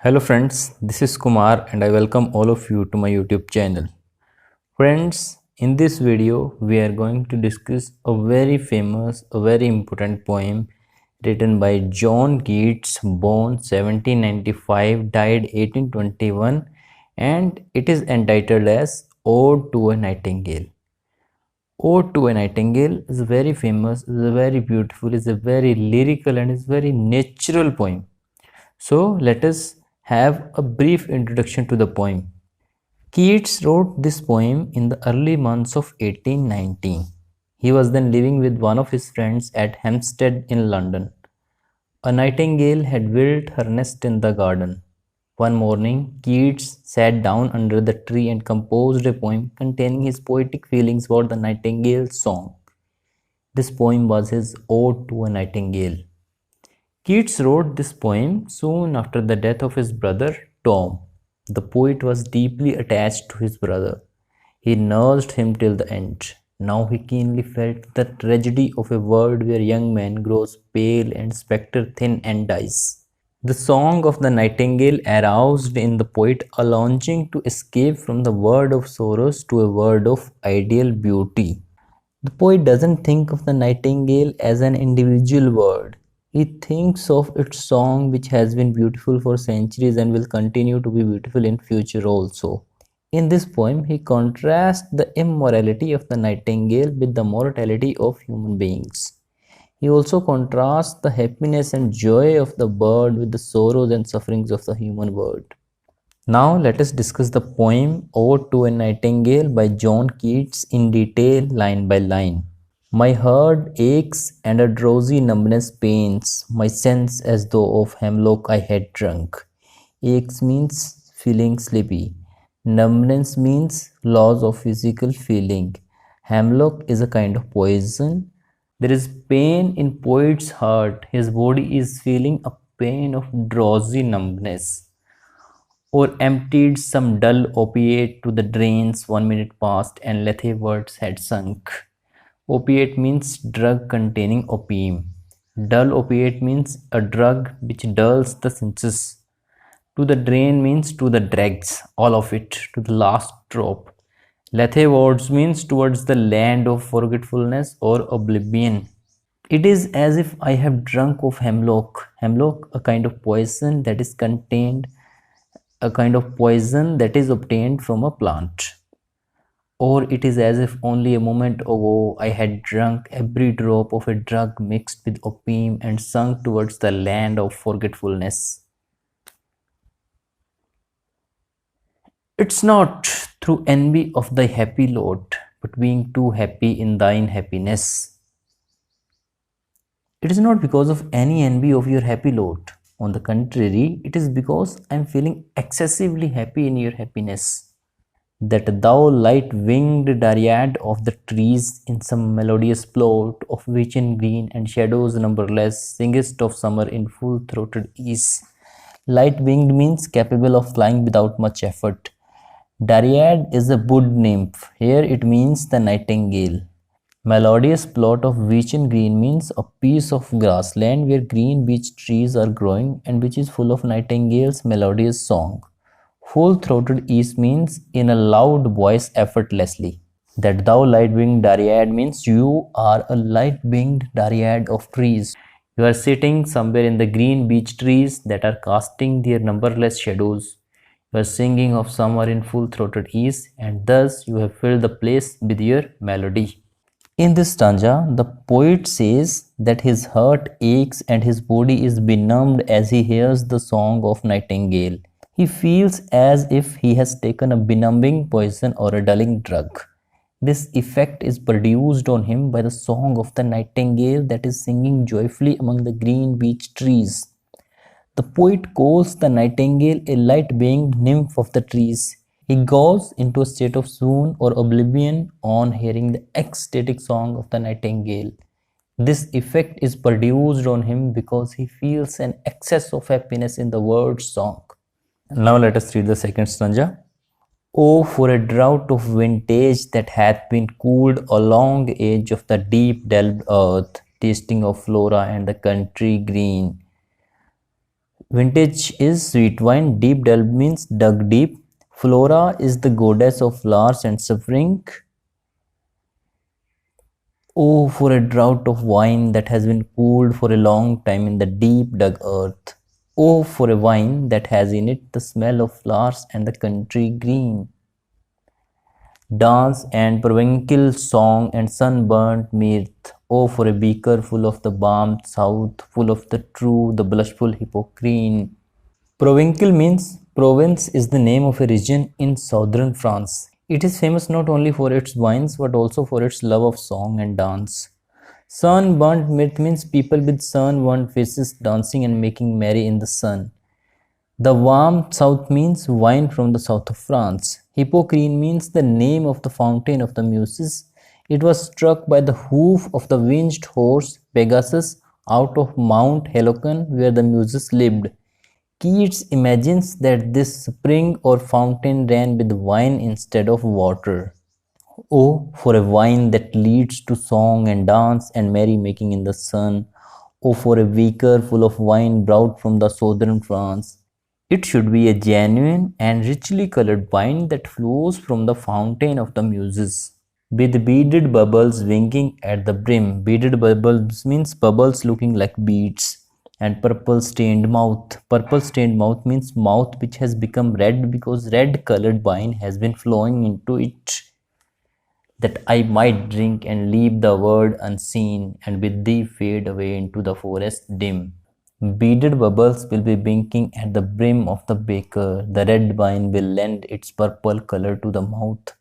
Hello friends, this is Kumar and I welcome all of you to my YouTube channel. Friends, in this video we are going to discuss a very famous, a very important poem written by John Keats, born 1795, died 1821, and it is entitled as Ode to a Nightingale. Ode to a Nightingale is very famous, is a very beautiful, is a very lyrical and is very natural poem. So let us have a brief introduction to the poem. Keats wrote this poem in the early months of 1819. He was then living with one of his friends at Hampstead in London. A nightingale had built her nest in the garden. One morning, Keats sat down under the tree and composed a poem containing his poetic feelings about the nightingale's song. This poem was his Ode to a Nightingale. Keats wrote this poem soon after the death of his brother Tom. The poet was deeply attached to his brother. He nursed him till the end. Now he keenly felt the tragedy of a world where young man grows pale and spectre thin and dies. The song of the nightingale aroused in the poet a longing to escape from the world of sorrows to a world of ideal beauty. The poet doesn't think of the nightingale as an individual bird. He thinks of its song which has been beautiful for centuries and will continue to be beautiful in future also. In this poem, he contrasts the immorality of the nightingale with the mortality of human beings. He also contrasts the happiness and joy of the bird with the sorrows and sufferings of the human bird. Now let us discuss the poem Ode to a Nightingale by John Keats in detail line by line. My heart aches and a drowsy numbness pains my sense as though of hemlock I had drunk. Aches means feeling sleepy. Numbness means loss of physical feeling. Hemlock is a kind of poison. There is pain in poet's heart. His body is feeling a pain of drowsy numbness. Or emptied some dull opiate to the drains 1 minute past and lethe words had sunk. Opiate means drug containing opium. Dull opiate means a drug which dulls the senses. To the drain means to the dregs, all of it, to the last drop. Lethe words means towards the land of forgetfulness or oblivion. It is as if I have drunk of hemlock. Hemlock, a kind of poison that is contained, a kind of poison that is obtained from a plant. Or it is as if only a moment ago I had drunk every drop of a drug mixed with opium and sunk towards the land of forgetfulness. It's not through envy of thy happy lot, but being too happy in thine happiness. It is not because of any envy of your happy lot. On the contrary, it is because I am feeling excessively happy in your happiness. That thou light-winged Dryad of the trees, in some melodious plot of Vechen green and shadows numberless, singest of summer in full-throated ease. Light-winged means capable of flying without much effort. Dryad is a wood nymph. Here it means the nightingale. Melodious plot of Vechen green means a piece of grassland where green beech trees are growing and which is full of nightingales' melodious song. Full-throated ease means in a loud voice effortlessly. That thou light-winged Dryad means you are a light-winged Dryad of trees. You are sitting somewhere in the green beech trees that are casting their numberless shadows. You are singing of summer in full-throated ease, and thus you have filled the place with your melody. In this stanza, the poet says that his heart aches and his body is benumbed as he hears the song of nightingale. He feels as if he has taken a benumbing poison or a dulling drug. This effect is produced on him by the song of the nightingale that is singing joyfully among the green beech trees. The poet calls the nightingale a light-winged nymph of the trees. He goes into a state of swoon or oblivion on hearing the ecstatic song of the nightingale. This effect is produced on him because he feels an excess of happiness in the word's song. Now let us read the second stanza. Oh, for a drought of vintage that hath been cooled along the edge of the deep delved earth, tasting of flora and the country green. Vintage is sweet wine. Deep delve means dug deep. Flora is the goddess of flowers and suffering. Oh, for a draught of wine that has been cooled for a long time in the deep dug earth. Oh, for a wine that has in it the smell of flowers and the country green. Dance and provincial song and sunburnt mirth. Oh, for a beaker full of the balm south, full of the true, the blushful Hippocrene. Provincial means province is the name of a region in southern France. It is famous not only for its wines but also for its love of song and dance. Sunburnt mirth means people with sunburnt faces dancing and making merry in the sun. The warm south means wine from the south of France. Hippocrene means the name of the fountain of the Muses. It was struck by the hoof of the winged horse Pegasus out of Mount Helicon where the Muses lived. Keats imagines that this spring or fountain ran with wine instead of water. Oh, for a wine that leads to song and dance and merrymaking in the sun. Oh, for a beaker full of wine brought from the southern France. It should be a genuine and richly colored wine that flows from the fountain of the Muses, with beaded bubbles winking at the brim. Beaded bubbles means bubbles looking like beads. And purple stained mouth. Purple stained mouth means mouth which has become red because red colored wine has been flowing into it, that I might drink and leave the world unseen, and with thee fade away into the forest dim. Beaded bubbles will be winking at the brim of the beaker. The red wine will lend its purple color to the mouth.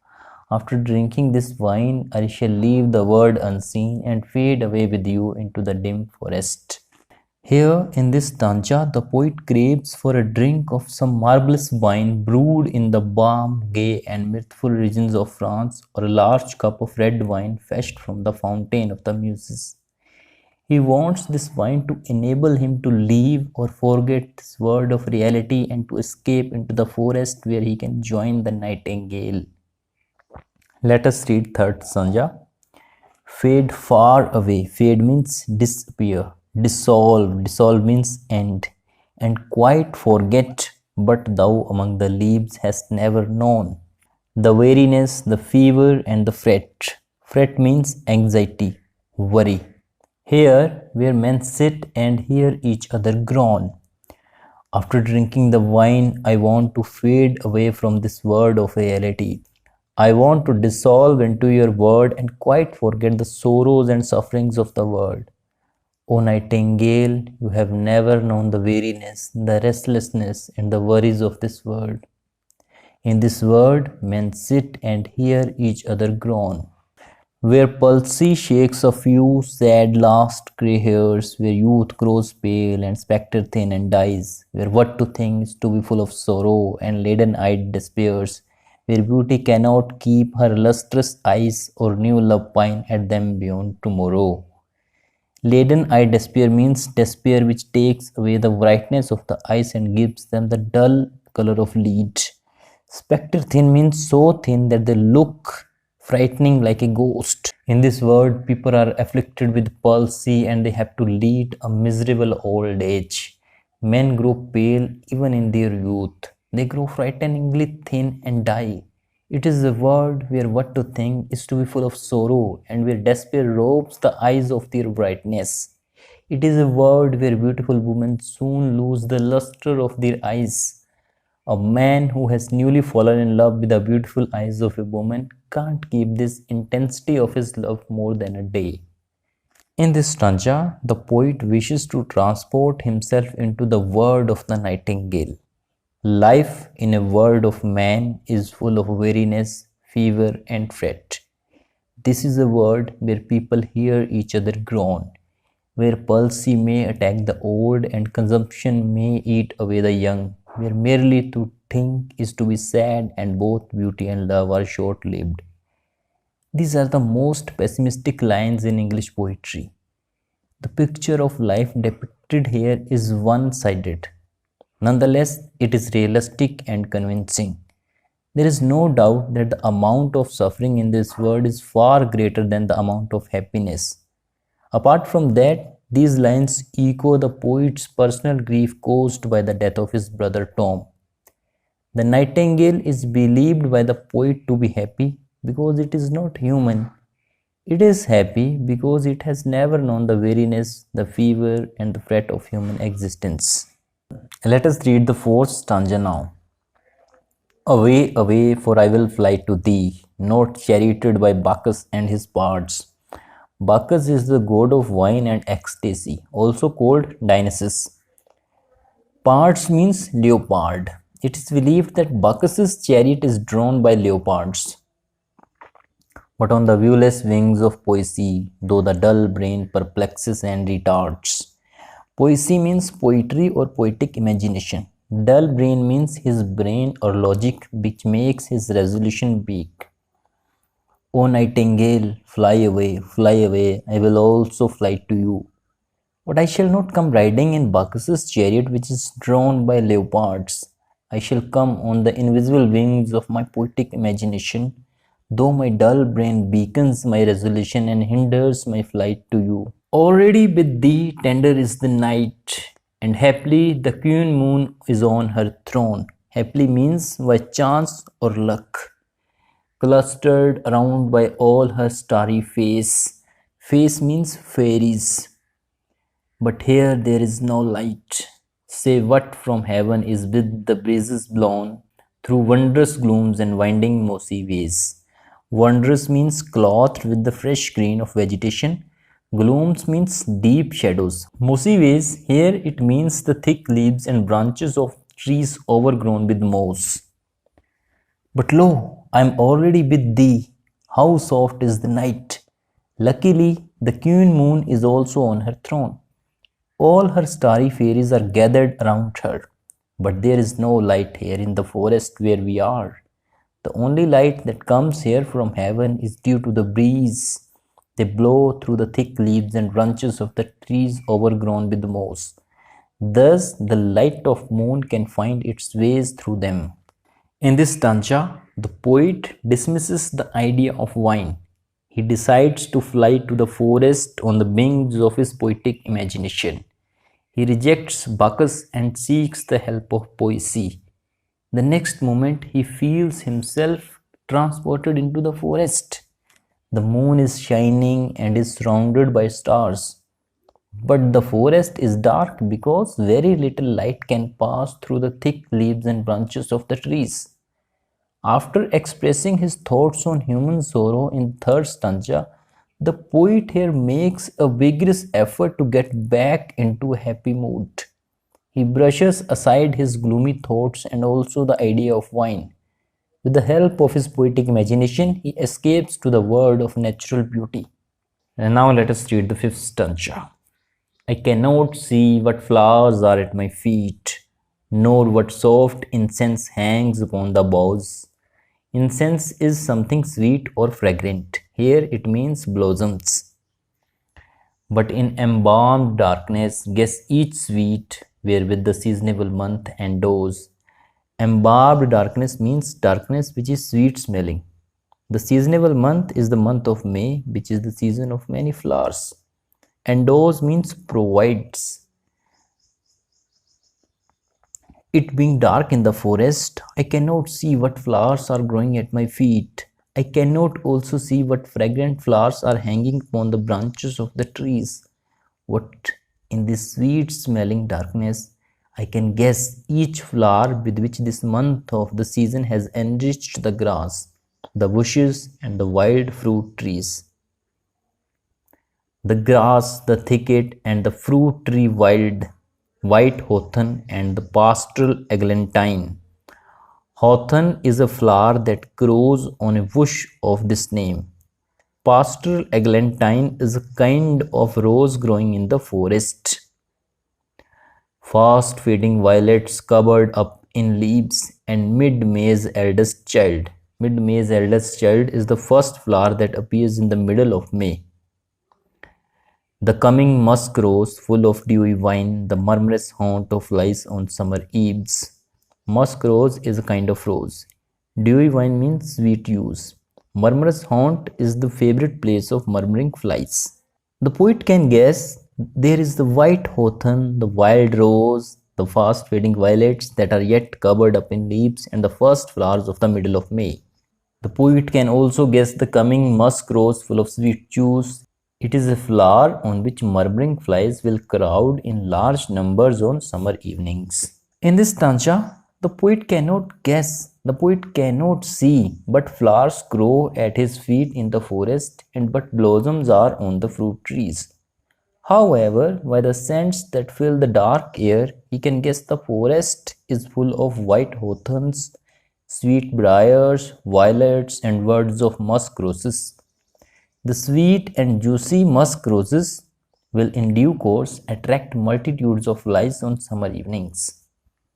After drinking this wine, I shall leave the world unseen and fade away with you into the dim forest. Here in this stanza, the poet craves for a drink of some marvelous wine brewed in the warm, gay, and mirthful regions of France, or a large cup of red wine fetched from the fountain of the Muses. He wants this wine to enable him to leave or forget this world of reality and to escape into the forest where he can join the nightingale. Let us read third stanza. Fade far away. Fade means disappear. Dissolve. Dissolve means end. And quite forget, but thou among the leaves hast never known. The weariness, the fever, and the fret. Fret means anxiety, worry. Here, where men sit and hear each other groan. After drinking the wine, I want to fade away from this world of reality. I want to dissolve into your word and quite forget the sorrows and sufferings of the world. O nightingale, you have never known the weariness, the restlessness, and the worries of this world. In this world, men sit and hear each other groan. Where palsy shakes a few sad last grey hairs, where youth grows pale and spectre thin and dies, where what to think is to be full of sorrow and laden-eyed despairs, where beauty cannot keep her lustrous eyes or new love pine at them beyond tomorrow. Laden-eyed despair means despair which takes away the brightness of the eyes and gives them the dull color of lead. Spectre thin means so thin that they look frightening like a ghost. In this world, people are afflicted with palsy and they have to lead a miserable old age. Men grow pale even in their youth. They grow frighteningly thin and die. It is a world where what to think is to be full of sorrow and where despair robs the eyes of their brightness. It is a world where beautiful women soon lose the luster of their eyes. A man who has newly fallen in love with the beautiful eyes of a woman can't keep this intensity of his love more than a day. In this stanza, the poet wishes to transport himself into the world of the nightingale. Life in a world of man is full of weariness, fever, and fret. This is a world where people hear each other groan, where palsy may attack the old and consumption may eat away the young, where merely to think is to be sad and both beauty and love are short-lived. These are the most pessimistic lines in English poetry. The picture of life depicted here is one-sided. Nonetheless, it is realistic and convincing. There is no doubt that the amount of suffering in this world is far greater than the amount of happiness. Apart from that, These lines echo the poet's personal grief caused by the death of his brother Tom. The nightingale is believed by the poet to be happy because it is not human. It is happy because it has never known the weariness, the fever, and the fret of human existence. Let us read the fourth stanza now. Away, away, for I will fly to thee, not charioted by Bacchus and his bards. Bacchus is the god of wine and ecstasy, also called Dionysus. Pards means leopard. It is believed that Bacchus's chariot is drawn by leopards. But on the viewless wings of poesy, though the dull brain perplexes and retards. Poesy means poetry or poetic imagination. Dull brain means his brain or logic which makes his resolution weak. O nightingale, fly away, I will also fly to you. But I shall not come riding in Bacchus's chariot which is drawn by leopards. I shall come on the invisible wings of my poetic imagination, though my dull brain beacons my resolution and hinders my flight to you. Already with thee tender is the night, and happily the queen moon is on her throne. Happily means by chance or luck. Clustered around by all her starry face. Face means fairies. But here there is no light, save what from heaven is with the breezes blown through wondrous glooms and winding mossy ways. Wondrous means clothed with the fresh green of vegetation. Glooms means deep shadows. Mossy ways, here it means the thick leaves and branches of trees overgrown with moss. But lo, I am already with thee. How soft is the night. Luckily, the queen moon is also on her throne. All her starry fairies are gathered around her, but there is no light here in the forest where we are. The only light that comes here from heaven is due to the breeze. They blow through the thick leaves and branches of the trees overgrown with moss. Thus, the light of moon can find its ways through them. In this stanza, the poet dismisses the idea of wine. He decides to fly to the forest on the wings of his poetic imagination. He rejects Bacchus and seeks the help of poesy. The next moment, he feels himself transported into the forest. The moon is shining and is surrounded by stars. But the forest is dark because very little light can pass through the thick leaves and branches of the trees. After expressing his thoughts on human sorrow in third stanza, the poet here makes a vigorous effort to get back into a happy mood. He brushes aside his gloomy thoughts and also the idea of wine. With the help of his poetic imagination, he escapes to the world of natural beauty. And now let us read the fifth stanza. I cannot see what flowers are at my feet, nor what soft incense hangs upon the boughs. Incense is something sweet or fragrant. Here it means blossoms. But in embalmed darkness, guess each sweet wherewith the seasonable month endows. Embalmed darkness means darkness which is sweet smelling. The seasonable month is the month of May, which is the season of many flowers. Endows means provides. It being dark in the forest, I cannot see what flowers are growing at my feet. I cannot also see what fragrant flowers are hanging upon the branches of the trees. What in this sweet smelling darkness, I can guess each flower with which this month of the season has enriched the grass, the bushes, and the wild fruit trees. The grass, the thicket, and the fruit tree wild, white hawthorn, and the pastoral eglantine. Hawthorn is a flower that grows on a bush of this name. Pastoral eglantine is a kind of rose growing in the forest. Fast fading violets covered up in leaves, and mid-May's eldest child. Mid-May's eldest child is the first flower that appears in the middle of May. The coming musk rose, full of dewy wine, the murmurous haunt of flies on summer eves. Musk rose is a kind of rose. Dewy wine means sweet use. Murmurous haunt is the favorite place of murmuring flies. The poet can guess There is the white hawthorn, the wild rose, the fast fading violets that are yet covered up in leaves, and the first flowers of the middle of May. The poet can also guess the coming musk rose full of sweet juice. It is a flower on which murmuring flies will crowd in large numbers on summer evenings. In this stanza, the poet cannot guess, the poet cannot see, but flowers grow at his feet in the forest, and but blossoms are on the fruit trees. However, by the scents that fill the dark air, he can guess the forest is full of white hawthorns, sweet briars, violets, and buds of musk roses. The sweet and juicy musk roses will in due course attract multitudes of flies on summer evenings.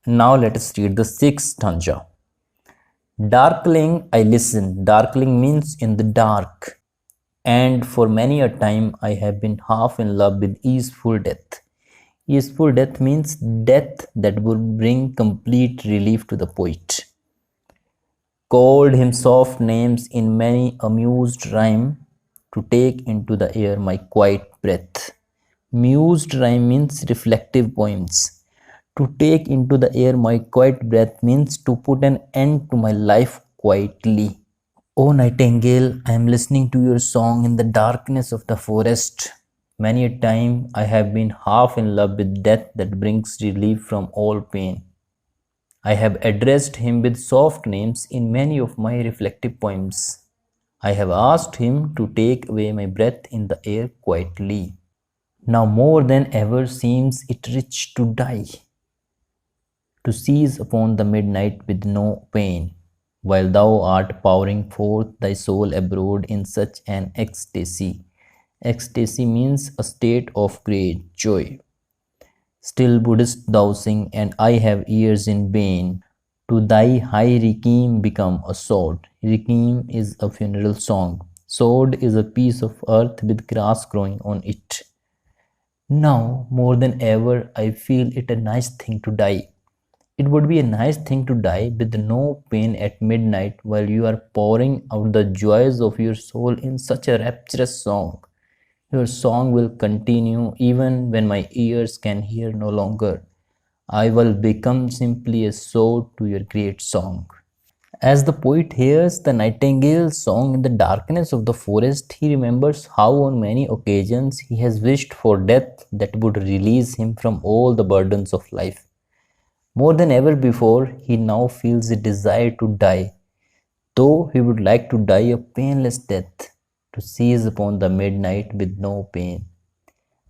Now let us read the sixth stanza. Darkling I listen. Darkling means in the dark. And for many a time I have been half in love with easeful death. Easeful death means death that would bring complete relief to the poet. Called him soft names in many amused rhyme to take into the air my quiet breath. Mused rhyme means reflective poems. To take into the air my quiet breath means to put an end to my life quietly. O nightingale, I am listening to your song in the darkness of the forest. Many a time I have been half in love with death that brings relief from all pain. I have addressed him with soft names in many of my reflective poems. I have asked him to take away my breath in the air quietly. Now more than ever seems it rich to die, to seize upon the midnight with no pain, while thou art pouring forth thy soul abroad in such an ecstasy. Ecstasy means a state of great joy. Still wouldst thou sing, and I have ears in vain. To thy high requiem become a sword. Requiem is a funeral song. Sword is a piece of earth with grass growing on it. Now, more than ever, I feel it a nice thing to die. It would be a nice thing to die with no pain at midnight while you are pouring out the joys of your soul in such a rapturous song. Your song will continue even when my ears can hear no longer. I will become simply a sword to your great song. As the poet hears the nightingale's song in the darkness of the forest, he remembers how on many occasions he has wished for death that would release him from all the burdens of life. More than ever before, he now feels a desire to die, though he would like to die a painless death, to seize upon the midnight with no pain.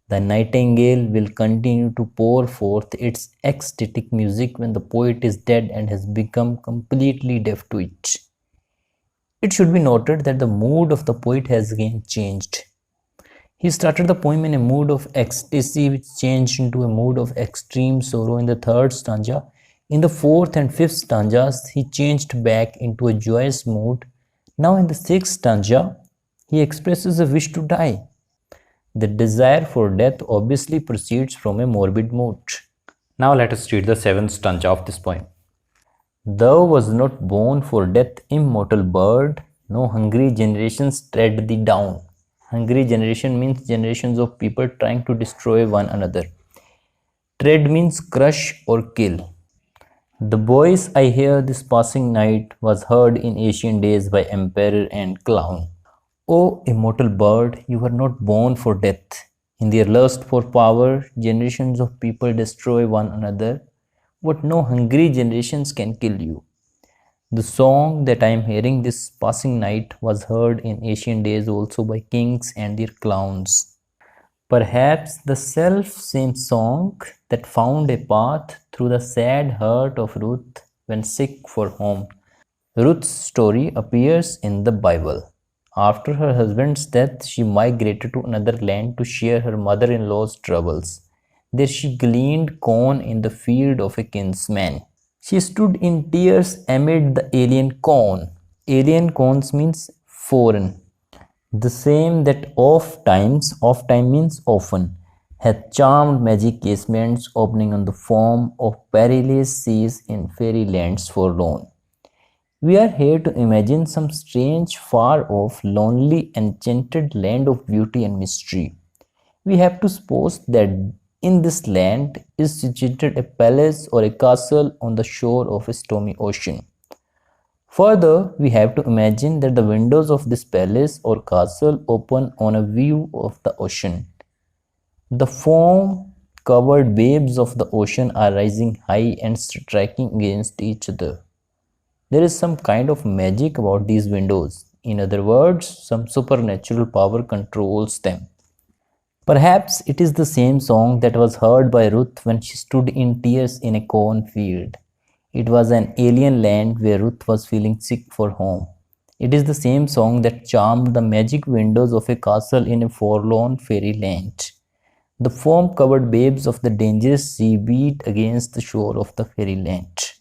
The nightingale will continue to pour forth its ecstatic music when the poet is dead and has become completely deaf to it. It should be noted that the mood of the poet has again changed. He started the poem in a mood of ecstasy, which changed into a mood of extreme sorrow in the third stanza. In the fourth and fifth stanzas, he changed back into a joyous mood. Now, in the sixth stanza, he expresses a wish to die. The desire for death obviously proceeds from a morbid mood. Now, let us read the seventh stanza of this poem. Thou was not born for death, immortal bird, no hungry generations tread thee down. Hungry generation means generations of people trying to destroy one another. Tread means crush or kill. The voice I hear this passing night was heard in ancient days by emperor and clown. O immortal bird, you were not born for death. In their lust for power, generations of people destroy one another, but no hungry generations can kill you. The song that I am hearing this passing night was heard in ancient days also by kings and their clowns. Perhaps the self-same song that found a path through the sad heart of Ruth when sick for home. Ruth's story appears in the Bible. After her husband's death, she migrated to another land to share her mother-in-law's troubles. There she gleaned corn in the field of a kinsman. She stood in tears amid the alien corn. Alien corns means foreign. The same that oft-time means often, hath charmed magic casements opening on the foam of perilous seas in fairy lands forlorn. We are here to imagine some strange, far-off, lonely, enchanted land of beauty and mystery. We have to suppose that in this land is situated a palace or a castle on the shore of a stormy ocean. Further, we have to imagine that the windows of this palace or castle open on a view of the ocean. The foam-covered waves of the ocean are rising high and striking against each other. There is some kind of magic about these windows. In other words, some supernatural power controls them. Perhaps it is the same song that was heard by Ruth when she stood in tears in a cornfield. It was an alien land where Ruth was feeling sick for home. It is the same song that charmed the magic windows of a castle in a forlorn fairyland. The foam-covered waves of the dangerous sea beat against the shore of the fairyland.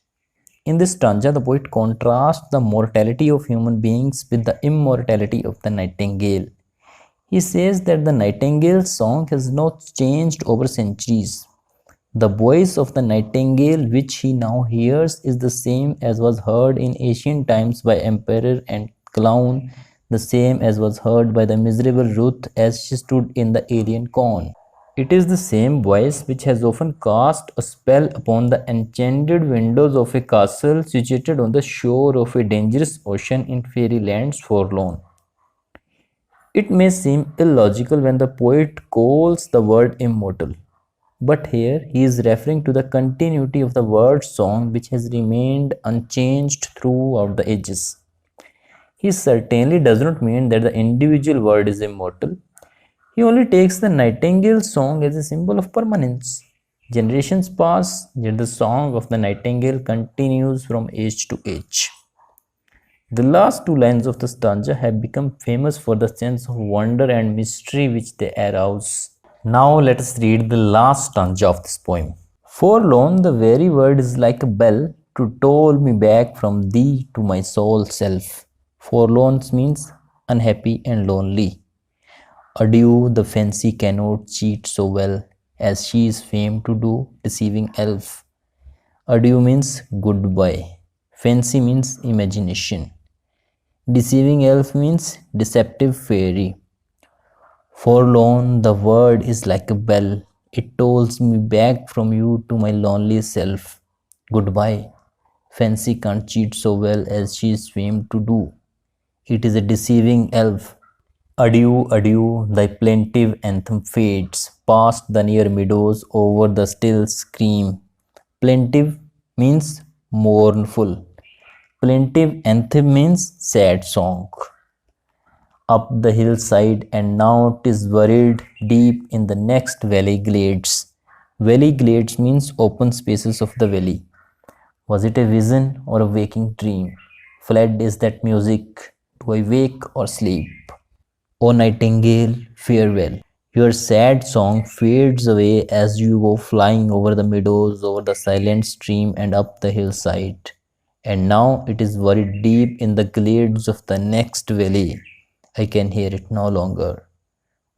In this stanza, the poet contrasts the mortality of human beings with the immortality of the nightingale. He says that the nightingale's song has not changed over centuries. The voice of the nightingale which he now hears is the same as was heard in ancient times by emperor and clown, the same as was heard by the miserable Ruth as she stood in the alien corn. It is the same voice which has often cast a spell upon the enchanted windows of a castle situated on the shore of a dangerous ocean in fairylands forlorn. It may seem illogical when the poet calls the word immortal, but here he is referring to the continuity of the word song which has remained unchanged throughout the ages. He certainly does not mean that the individual word is immortal. He only takes the nightingale's song as a symbol of permanence. Generations pass, yet the song of the nightingale continues from age to age. The last two lines of the stanza have become famous for the sense of wonder and mystery which they arouse. Now let us read the last stanza of this poem. Forlorn, the very word is like a bell to toll me back from thee to my soul self. Forlorn means unhappy and lonely. Adieu, the fancy cannot cheat so well as she is famed to do, deceiving elf. Adieu means goodbye. Fancy means imagination. Deceiving elf means deceptive fairy. Forlorn, the word is like a bell. It tolls me back from you to my lonely self. Goodbye. Fancy can't cheat so well as she is famed to do. It is a deceiving elf. Adieu, adieu, thy plaintive anthem fades, past the near meadows over the still stream. Plaintive means mournful. Plaintive anthem means sad song. Up the hillside, and now 'tis buried deep in the next valley glades. Valley glades means open spaces of the valley. Was it a vision or a waking dream? Fled is that music. Do I wake or sleep? O nightingale, farewell. Your sad song fades away as you go flying over the meadows, over the silent stream, and up the hillside. And now it is buried deep in the glades of the next valley. I can hear it no longer.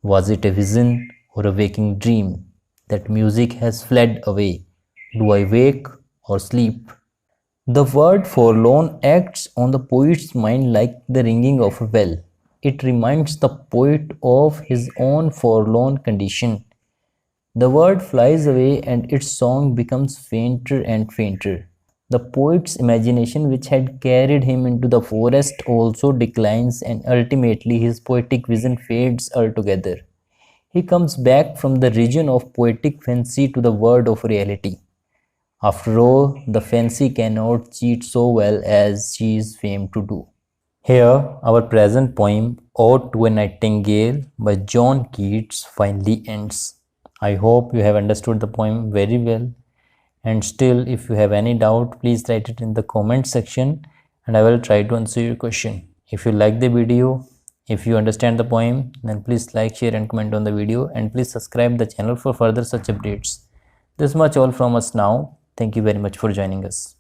Was it a vision or a waking dream? That music has fled away. Do I wake or sleep? The word forlorn acts on the poet's mind like the ringing of a bell. It reminds the poet of his own forlorn condition. The word flies away and its song becomes fainter and fainter. The poet's imagination, which had carried him into the forest, also declines, and ultimately his poetic vision fades altogether. He comes back from the region of poetic fancy to the world of reality. After all, the fancy cannot cheat so well as she is famed to do. Here, our present poem, Ode to a Nightingale by John Keats, finally ends. I hope you have understood the poem very well. And still, if you have any doubt, please write it in the comment section and I will try to answer your question. If you like the video, if you understand the poem, then please like, share and comment on the video, and please subscribe the channel for further such updates. This much all from us now. Thank you very much for joining us.